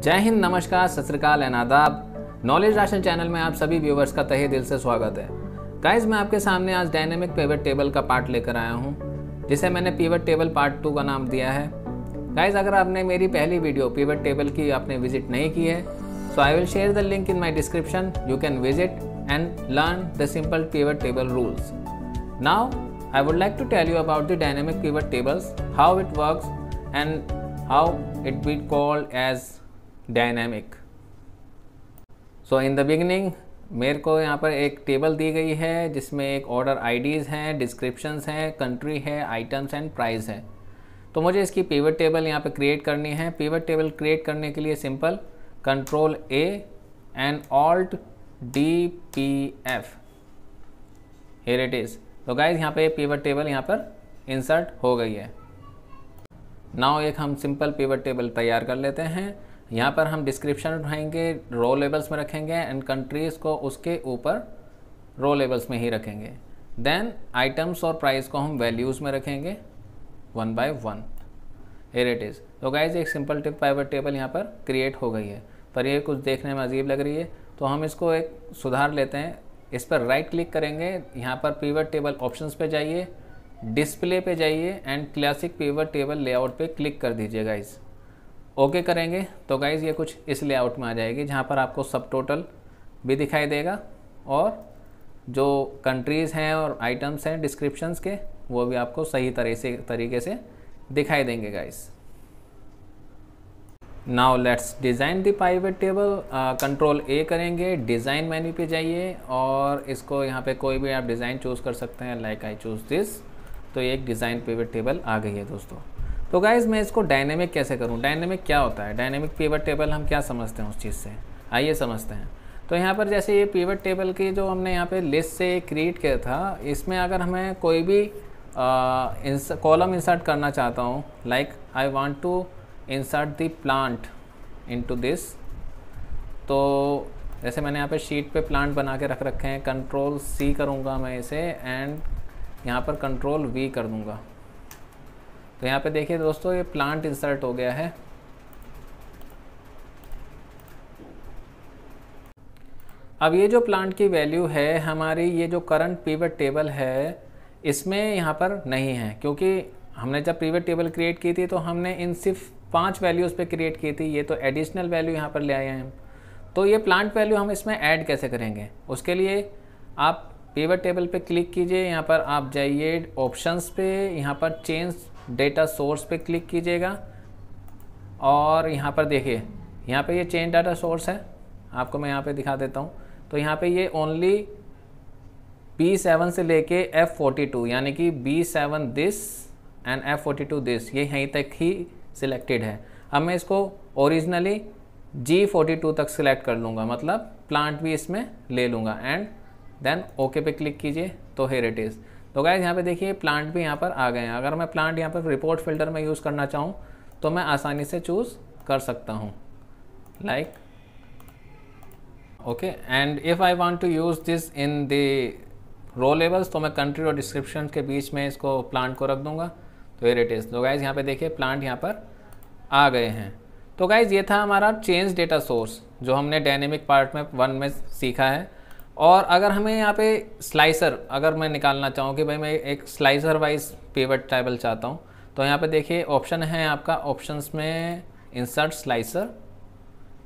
जय हिंद, नमस्कार, सत श्री अकाल एंड आदाब। नॉलेज राशन चैनल में आप सभी व्यूवर्स का तहे दिल से स्वागत है। गाइस, मैं आपके सामने आज डायनेमिक पिवट टेबल का पार्ट लेकर आया हूं, जिसे मैंने पिवट टेबल पार्ट 2 का नाम दिया है। गाइस, अगर आपने मेरी पहली वीडियो पिवट टेबल की आपने विजिट नहीं की है, so I will share the link in my description. You can visit and learn the simple pivot table rules. Now I would like to tell you about the dynamic pivot tables, how it works and how it be called as dynamic. So in the beginning मेरे को यहाँ पर एक table दी गई है जिसमें एक order IDs हैं, डिस्क्रिप्शंस हैं, कंट्री है, आइटम्स एंड प्राइस है। तो मुझे इसकी पिवट टेबल यहाँ पे क्रिएट करनी है। पिवट टेबल क्रिएट करने के लिए simple control A and alt DPF, here it is। तो गाइज यहाँ पे पिवट टेबल यहाँ पर इंसर्ट हो गई है। नाउ एक हम सिंपल पिवट टेबल तैयार कर लेते हैं। यहाँ पर हम डिस्क्रिप्शन उठाएंगे, रो लेबल्स में रखेंगे एंड कंट्रीज़ को उसके ऊपर रो लेबल्स में ही रखेंगे। देन आइटम्स और प्राइस को हम वैल्यूज़ में रखेंगे 1 by 1। Here it is. तो गाइज एक सिंपल पिवट टेबल यहाँ पर क्रिएट हो गई है, पर ये कुछ देखने में अजीब लग रही है, तो हम इसको एक सुधार लेते हैं। इस पर राइट क्लिक करेंगे, यहाँ पर पिवट टेबल ऑप्शंस पे जाइए, डिस्प्ले पे जाइए and classic pivot table layout पे क्लिक कर दीजिए गाइज। ओके करेंगे तो गाइज ये कुछ इस लेआउट में आ जाएगी, जहाँ पर आपको सब टोटल भी दिखाई देगा और जो कंट्रीज़ हैं और आइटम्स हैं डिस्क्रिप्शंस के, वो भी आपको सही तरीके से दिखाई देंगे guys. Now let's design the pivot table. Control A करेंगे, डिज़ाइन मेन्यू पे जाइए और इसको यहाँ पे कोई भी आप डिज़ाइन चूज़ कर सकते हैं, लाइक आई चूज़ दिस। तो ये एक डिज़ाइन पिवट टेबल आ गई है दोस्तों। तो गाइज़ मैं इसको डायनेमिक कैसे करूँ, डायनेमिक क्या होता है, डायनेमिक पिवट टेबल हम क्या समझते हैं उस चीज़ से, आइए समझते हैं। तो यहाँ पर जैसे ये पिवट टेबल की जो हमने यहाँ पर लिस्ट से क्रिएट किया था, इसमें अगर हमें कोई भी कॉलम इंसर्ट करना चाहता हूँ, like I want to insert the plant into this. तो जैसे मैंने यहाँ पे शीट पे प्लांट बना के रख रखे हैं, कंट्रोल C करूँगा मैं इसे एंड यहाँ पर कंट्रोल V कर दूँगा। तो यहाँ पे देखिए दोस्तों, ये प्लांट इंसर्ट हो गया है। अब ये जो प्लांट की वैल्यू है हमारी, ये जो करंट पिवट टेबल है इसमें यहाँ पर नहीं है, क्योंकि हमने जब पिवट टेबल क्रिएट की थी तो हमने इन सिर्फ 5 वैल्यूज़ पे क्रिएट की थी। ये तो एडिशनल वैल्यू यहाँ पर ले आए हैं हम। तो ये प्लांट वैल्यू हम इसमें ऐड कैसे करेंगे, उसके लिए आप पिवट टेबल पे क्लिक कीजिए, यहाँ पर आप जाइए ऑप्शंस पे, यहाँ पर चेंज डेटा सोर्स पे क्लिक कीजिएगा और यहाँ पर देखिए, यहाँ पे ये चेंज डाटा सोर्स है, आपको मैं यहाँ पे दिखा देता हूँ। तो यहाँ पे ये ओनली B7 से लेके F42 यानी कि B7 this and F42 this, ये यहीं तक ही सिलेक्टेड है। अब मैं इसको ओरिजिनली G42 तक सिलेक्ट कर लूँगा, मतलब प्लांट भी इसमें ले लूँगा एंड देन ओके पे क्लिक कीजिए। तो हियर इट इज़। तो गाइस यहाँ पे देखिए प्लांट भी यहाँ पर आ गए हैं। अगर मैं प्लांट यहाँ पर रिपोर्ट फिल्टर में यूज़ करना चाहूँ तो मैं आसानी से चूज़ कर सकता हूँ, like okay. And if I want to use this in the row levels, तो मैं कंट्री और डिस्क्रिप्शन के बीच में इसको प्लांट को रख दूँगा। तो हियर इट इज़। तो गाइज़ यहाँ पे देखिए प्लांट यहाँ पर आ गए हैं। तो गाइज़ ये था हमारा चेंज डेटा सोर्स जो हमने डायनेमिक पार्ट में 1 में सीखा है। और अगर हमें यहाँ पे स्लाइसर अगर मैं निकालना चाहूँ कि भाई मैं एक स्लाइसर वाइज पिवट टेबल चाहता हूँ, तो यहाँ पे देखिए ऑप्शन है आपका, ऑप्शंस में इंसर्ट स्लाइसर।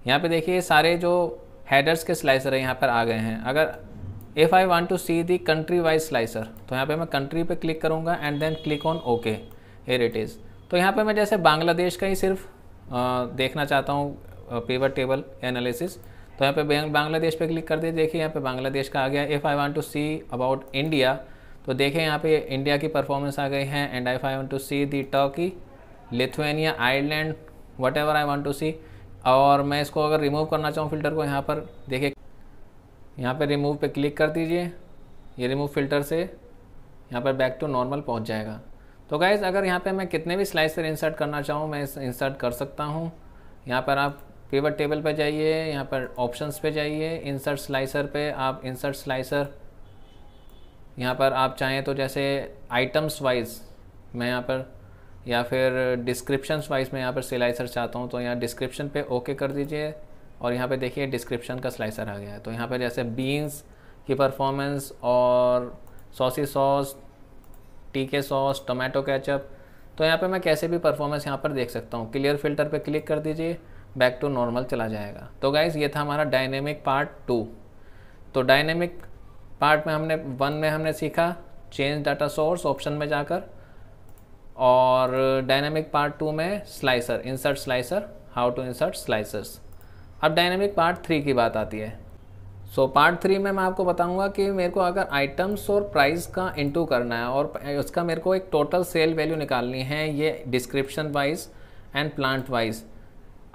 यहाँ पे देखिए सारे जो हेडर्स के स्लाइसर है यहाँ पर आ गए हैं। अगर if I want to see the country wise slicer, तो यहाँ पे मैं कंट्री पे क्लिक करूँगा and then click on okay. Here it is. तो यहाँ पे मैं जैसे बांग्लादेश का ही सिर्फ देखना चाहता हूँ पिवट टेबल एनालिसिस, तो यहाँ पे बांग्लादेश पे क्लिक कर दे। देखिए यहाँ पे बांग्लादेश का आ गया। If I want to see about India, तो देखिए यहाँ पे इंडिया की परफॉर्मेंस आ गई है। And if I want to see the Turkey, Lithuania, Ireland, whatever I want to see. और मैं इसको अगर रिमूव करना चाहूँ फिल्टर को, यहाँ पर देखिए यहाँ पे रिमूव पे क्लिक कर दीजिए, ये रिमूव फिल्टर से यहाँ पर बैक टू नॉर्मल पहुँच जाएगा। तो गाइज़ अगर यहाँ पे मैं कितने भी स्लाइसर इंसर्ट करना चाहूँ मैं इंसर्ट कर सकता हूँ। यहाँ पर आप पिवट टेबल पे जाइए, यहाँ पर ऑप्शंस पे जाइए, इंसर्ट स्लाइसर पे आप इंसर्ट स्लाइसर, यहाँ पर आप चाहें तो जैसे आइटम्स वाइज मैं यहाँ पर या फिर डिस्क्रिप्शंस वाइज में यहाँ पर स्लाइसर चाहता हूँ तो यहाँ डिस्क्रिप्शन पे ओके कर दीजिए और यहाँ पे देखिए डिस्क्रिप्शन का स्लाइसर आ गया है। तो यहाँ पर जैसे बीन्स की परफॉर्मेंस और सॉसी सॉस, टीके सॉस, टोमेटो केचप, तो यहाँ पे मैं कैसे भी परफॉर्मेंस यहाँ पर देख सकता हूँ। क्लियर फिल्टर पे क्लिक कर दीजिए, बैक टू नॉर्मल चला जाएगा। तो गाइज़ ये था हमारा डायनेमिक पार्ट 2। तो डायनेमिक पार्ट में हमने 1 में हमने सीखा चेंज डाटा सोर्स ऑप्शन में जाकर, और डायनेमिक पार्ट 2 में slicer, insert slicer, how to insert slicers. अब डायनेमिक पार्ट 3 की बात आती है। सो पार्ट 3 में मैं आपको बताऊंगा कि मेरे को अगर आइटम्स और प्राइस का इंटू करना है और उसका मेरे को एक टोटल सेल वैल्यू निकालनी है, ये description wise and plant wise.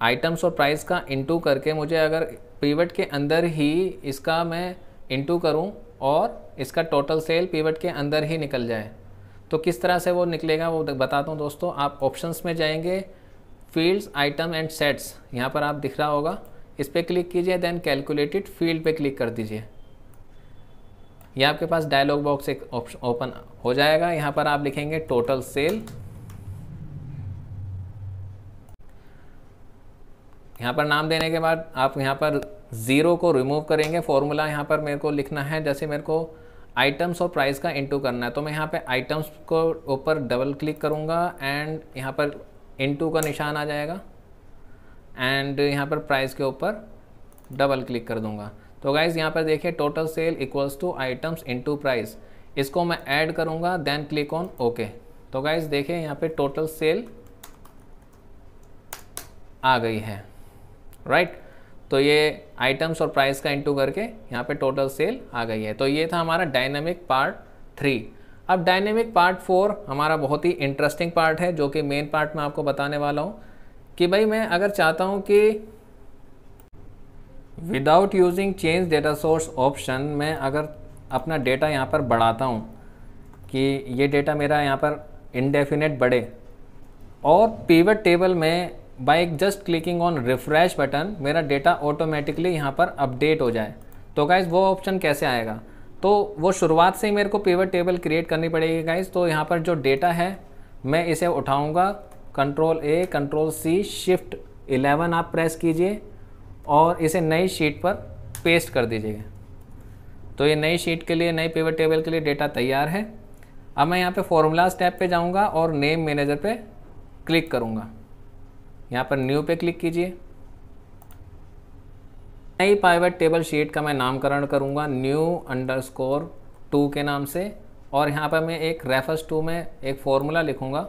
Items और प्राइस का इंटू करके मुझे अगर पिवट के अंदर ही इसका मैं इंटू करूं और इसका टोटल सेल पिवट के अंदर ही निकल जाए, तो किस तरह से वो निकलेगा वो बताता हूं दोस्तों। आप ऑप्शंस में जाएंगे, फील्ड्स, आइटम एंड सेट्स, यहाँ पर आप दिख रहा होगा, इस पर क्लिक कीजिए, देन कैलकुलेटेड फील्ड पे क्लिक कर दीजिए। यह आपके पास डायलॉग बॉक्स एक ऑप्शन ओपन हो जाएगा। यहाँ पर आप लिखेंगे टोटल सेल। यहाँ पर नाम देने के बाद आप यहाँ पर 0 को रिमूव करेंगे। फॉर्मूला यहाँ पर मेरे को लिखना है, जैसे मेरे को आइटम्स और प्राइस का इंटू करना है तो मैं यहाँ पे आइटम्स को ऊपर डबल क्लिक करूँगा एंड यहाँ पर इंटू का निशान आ जाएगा एंड यहाँ पर प्राइस के ऊपर डबल क्लिक कर दूंगा। तो गाइज़ यहाँ पर देखिए total sale equals to items into price, इसको मैं ऐड करूँगा, देन क्लिक ऑन ओके। तो गाइज़ देखिए यहाँ पे टोटल सेल आ गई है, राइट। तो ये आइटम्स और प्राइस का इंटू करके यहाँ पे टोटल सेल आ गई है। तो ये था हमारा डायनेमिक पार्ट 3। अब डायनेमिक पार्ट 4 हमारा बहुत ही इंटरेस्टिंग पार्ट है, जो कि मेन पार्ट में आपको बताने वाला हूँ कि भाई मैं अगर चाहता हूँ कि without using change data source option में अगर अपना डेटा यहाँ पर बढ़ाता हूँ कि ये डेटा मेरा यहाँ पर इंडेफिनेट बढ़े और पिवट टेबल में by just clicking on refresh button मेरा डेटा ऑटोमेटिकली यहाँ पर अपडेट हो जाए, तो गाइज़ वो ऑप्शन कैसे आएगा। तो वो शुरुआत से ही मेरे को पिवट टेबल क्रिएट करनी पड़ेगी गाइज़। तो यहाँ पर जो डेटा है मैं इसे उठाऊँगा, control A, control C, shift 11 आप प्रेस कीजिए और इसे नई शीट पर पेस्ट कर दीजिएगा। तो ये नई शीट के लिए, नई पिवट टेबल के लिए डेटा तैयार है। अब मैं यहाँ पे फॉर्मूलाज टैब पे जाऊँगा और नेम मैनेजर पे क्लिक करूँगा। यहाँ पर न्यू पे क्लिक कीजिए। नई पिवट टेबल शीट का मैं नामकरण करूँगा new_2 के नाम से, और यहाँ पर मैं एक रेफरेंस टू में एक फॉर्मूला लिखूँगा।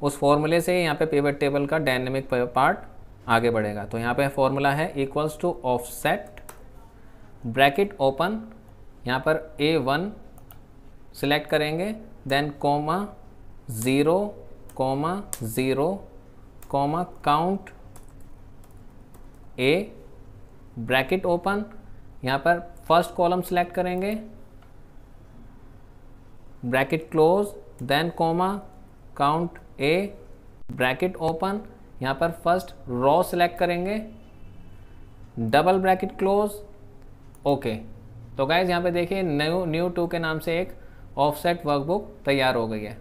उस फॉर्मूले से यहाँ पे पिवट टेबल का डायनेमिक पार्ट आगे बढ़ेगा। तो यहाँ पे फॉर्मूला है equals to offset bracket open, यहाँ पर A1 सिलेक्ट करेंगे, then comma 0, count A, bracket open, यहाँ पर फर्स्ट कॉलम सिलेक्ट करेंगे, bracket close, then comma count A, bracket open, यहाँ पर फर्स्ट रो सिलेक्ट करेंगे, डबल ब्रैकेट क्लोज, ओके। तो गाइज यहाँ पे देखिए न्यू 2 के नाम से एक ऑफसेट वर्कबुक तैयार हो गई है।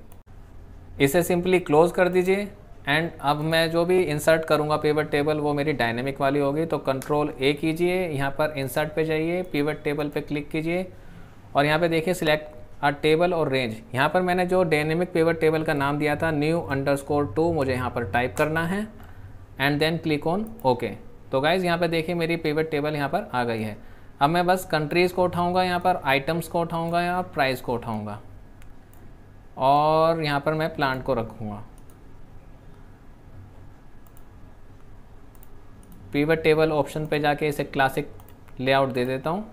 इसे सिंपली क्लोज कर दीजिए एंड अब मैं जो भी इंसर्ट करूँगा पिवट टेबल वो मेरी डायनेमिक वाली होगी। तो कंट्रोल A कीजिए, यहाँ पर इंसर्ट पे जाइए, पिवट टेबल पे क्लिक कीजिए और यहाँ पे देखिए सिलेक्ट अ टेबल और रेंज। यहाँ पर मैंने जो डायनेमिक पिवट टेबल का नाम दिया था new_2 मुझे यहाँ पर टाइप करना है and then click on okay. तो गाइज़ यहाँ पे देखिए मेरी पिवट टेबल यहाँ पर आ गई है। अब मैं बस कंट्रीज़ को उठाऊँगा, यहाँ पर आइटम्स को उठाऊँगा या प्राइस को उठाऊँगा और यहाँ पर मैं प्लांट को रखूँगा। पिवट टेबल ऑप्शन पे जाके इसे क्लासिक लेआउट दे देता हूँ,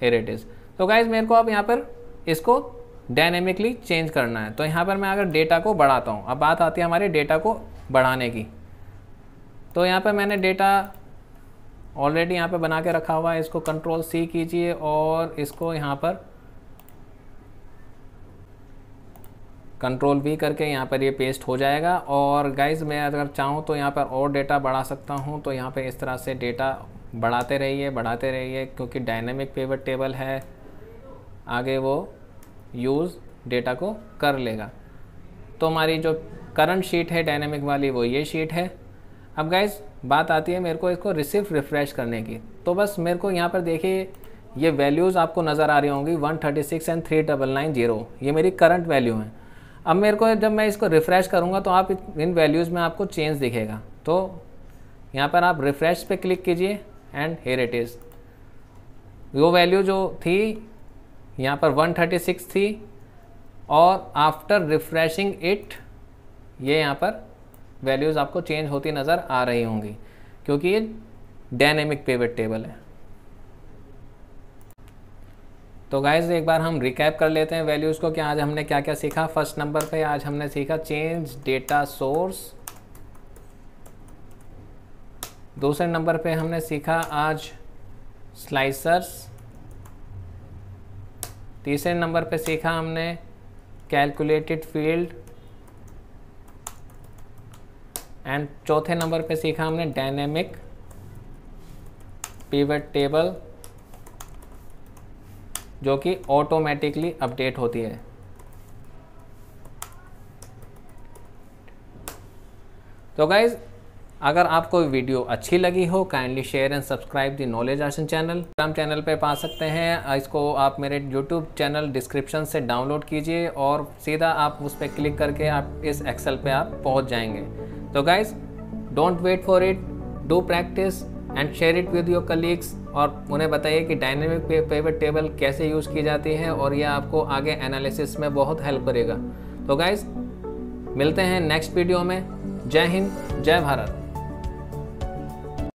हियर इट इज़। तो गाइज़ मेरे को अब यहाँ पर इसको डायनेमिकली चेंज करना है। तो यहाँ पर मैं अगर डेटा को बढ़ाता हूँ, अब बात आती है हमारे डेटा को बढ़ाने की। तो यहाँ पर मैंने डेटा ऑलरेडी यहाँ पे बना के रखा हुआ है, इसको कंट्रोल C कीजिए और इसको यहाँ पर कंट्रोल V करके यहाँ पर ये पेस्ट हो जाएगा। और गाइज़ मैं अगर चाहूँ तो यहाँ पर और डेटा बढ़ा सकता हूँ। तो यहाँ पे इस तरह से डेटा बढ़ाते रहिए क्योंकि डायनेमिक पिवट टेबल है, आगे वो यूज़ डेटा को कर लेगा। तो हमारी जो करंट शीट है डायनेमिक वाली वो ये शीट है। अब गाइस बात आती है मेरे को इसको रिसिप्ट रिफ़्रेश करने की। तो बस मेरे को यहाँ पर देखिए ये वैल्यूज़ आपको नज़र आ रही होंगी 136 एंड 3990, ये मेरी करंट वैल्यू है। अब मेरे को जब मैं इसको रिफ़्रेश करूँगा तो आप इन वैल्यूज़ में आपको चेंज दिखेगा। तो यहाँ पर आप रिफ़्रेश पे क्लिक कीजिए एंड हियर इट इज़। वो वैल्यू जो थी यहाँ पर 136 थी और आफ्टर रिफ़्रेशिंग इट ये यहाँ पर वैल्यूज़ आपको चेंज होती नज़र आ रही होंगी क्योंकि ये डायनेमिक पिवट टेबल है। तो गाइस एक बार हम रिकैप कर लेते हैं वैल्यूज़ को कि आज हमने क्या क्या सीखा। फर्स्ट नंबर पे आज हमने सीखा चेंज डेटा सोर्स। दूसरे नंबर पे हमने सीखा आज स्लाइसर्स। तीसरे नंबर पे सीखा हमने कैलकुलेटेड फील्ड एंड चौथे नंबर पे सीखा हमने डायनेमिक पिवट टेबल जो कि ऑटोमेटिकली अपडेट होती है। तो गाइज अगर आपको वीडियो अच्छी लगी हो kindly share and subscribe the knowledge आसन चैनल। टेलीग्राम चैनल पे पा सकते हैं इसको आप मेरे यूट्यूब चैनल डिस्क्रिप्शन से डाउनलोड कीजिए और सीधा आप उस पर क्लिक करके आप इस एक्सेल पे आप पहुंच जाएंगे। तो guys don't wait for it, do practice and share it with your colleagues और उन्हें बताइए कि डायनेमिक पिवट टेबल कैसे यूज़ की जाती है और यह आपको आगे एनालिसिस में बहुत हेल्प करेगा। तो गाइज मिलते हैं नेक्स्ट वीडियो में। जय हिंद, जय भारत।